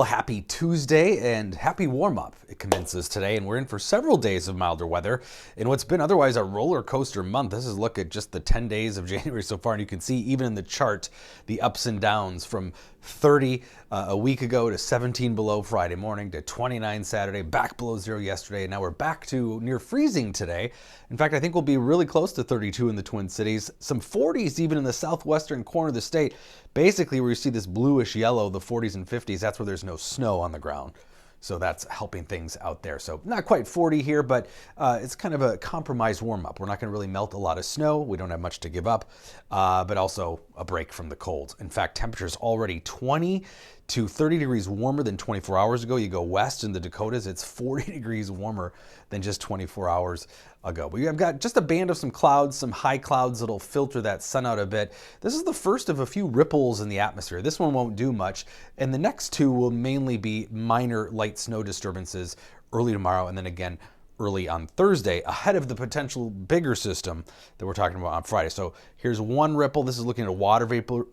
happy Tuesday and happy warm-up. It commences today and we're in for several days of milder weather in what's been otherwise a roller coaster month. This is a look at just the 10 days of January so far, and you can see even in the chart the ups and downs from 30 a week ago to 17 below Friday morning to 29 Saturday, back below zero yesterday, and now we're back to near freezing today. In fact, I think we'll be really close to 32 in the Twin Cities, some 40s even in the southwestern corner of the state. Basically, where you see this bluish yellow, the 40s and 50s, that's where there's no snow on the ground. So that's helping things out there. So not quite 40 here, but it's kind of a compromised warm-up. We're not going to really melt a lot of snow. We don't have much to give up, but also a break from the cold. In fact, temperatures already 20 to 30 degrees warmer than 24 hours ago. You go west in the Dakotas, it's 40 degrees warmer than just 24 hours ago. We have got just a band of some clouds, some high clouds that'll filter that sun out a bit. This is the first of a few ripples in the atmosphere. This one won't do much, and the next two will mainly be minor light snow disturbances early tomorrow, and then again early on Thursday, ahead of the potential bigger system that we're talking about on Friday. So here's one ripple. This is looking at a water vapor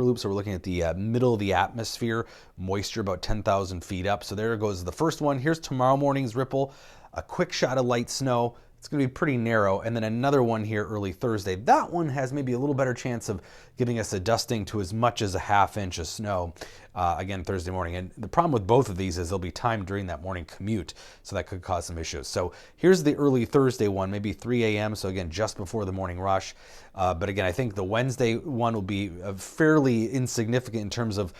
loop. So we're looking at the middle of the atmosphere, moisture about 10,000 feet up. So there goes the first one. Here's tomorrow morning's ripple, a quick shot of light snow. It's going to be pretty narrow, and then another one here early Thursday. That one has maybe a little better chance of giving us a dusting to as much as a half-inch of snow again Thursday morning. And the problem with both of these is they'll be timed during that morning commute, so that could cause some issues. So here's the early Thursday one, maybe 3 a.m., so again, just before the morning rush. But again, I think the Wednesday one will be fairly insignificant in terms of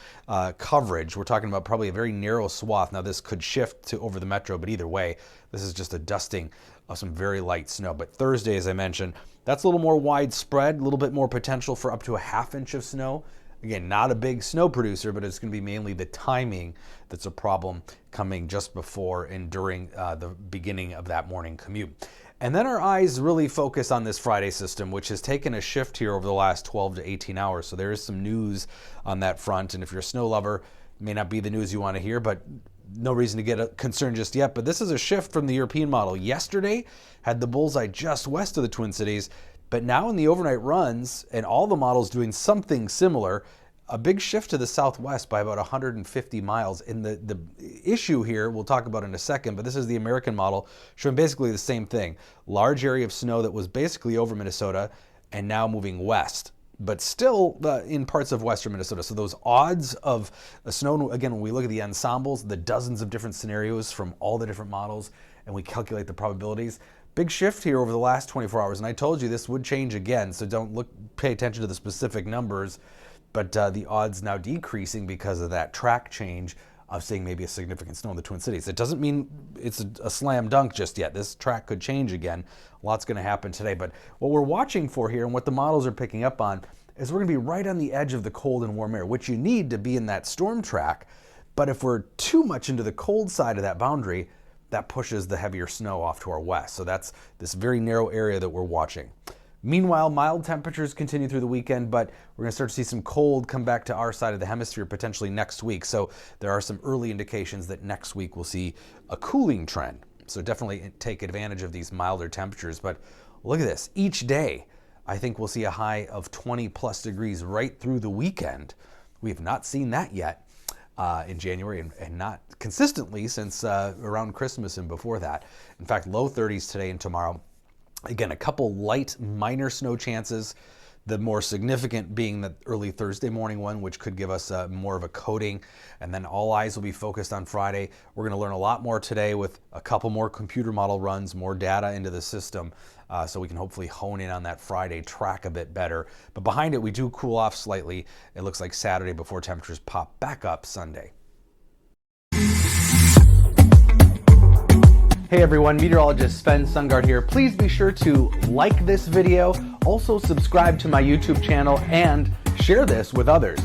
coverage. We're talking about probably a very narrow swath. Now, this could shift to over the metro, but either way, this is just a dusting of some very light snow. But Thursday, as I mentioned, that's a little more widespread, a little bit more potential for up to a half-inch of snow. Again, not a big snow producer, but it's going to be mainly the timing that's a problem coming just before and during the beginning of that morning commute. And then our eyes really focus on this Friday system, which has taken a shift here over the last 12 to 18 hours. So there is some news on that front. And if you're a snow lover, it may not be the news you want to hear, but no reason to get concerned just yet. But this is a shift from the European model. Yesterday had the bullseye just west of the Twin Cities, but now in the overnight runs and all the models doing something similar, a big shift to the southwest by about 150 miles. And the issue here, we'll talk about in a second, but this is the American model showing basically the same thing. Large area of snow that was basically over Minnesota and now moving west, but still in parts of western Minnesota. So those odds of snow, again, when we look at the ensembles, the dozens of different scenarios from all the different models, and we calculate the probabilities, big shift here over the last 24 hours. And I told you this would change again, so don't pay attention to the specific numbers, but the odds now decreasing because of that track change of seeing maybe a significant snow in the Twin Cities. It doesn't mean it's a slam dunk just yet. This track could change again. A lot's going to happen today. But what we're watching for here and what the models are picking up on is we're going to be right on the edge of the cold and warm air, which you need to be in that storm track. But if we're too much into the cold side of that boundary, that pushes the heavier snow off to our west. So that's this very narrow area that we're watching. Meanwhile, mild temperatures continue through the weekend, but we're going to start to see some cold come back to our side of the hemisphere potentially next week. So there are some early indications that next week we'll see a cooling trend. So definitely take advantage of these milder temperatures. But look at this. Each day, I think we'll see a high of 20 plus degrees right through the weekend. We have not seen that yet in January and not consistently since around Christmas and before that. In fact, low 30s today and tomorrow. Again, a couple light minor snow chances, the more significant being the early Thursday morning one, which could give us more of a coating. And then all eyes will be focused on Friday. We're going to learn a lot more today with a couple more computer model runs, more data into the system, so we can hopefully hone in on that Friday track a bit better. But behind it, we do cool off slightly. It looks like Saturday before temperatures pop back up Sunday. Hey everyone, meteorologist Sven Sundgaard here. Please be sure to like this video, also subscribe to my YouTube channel, and share this with others.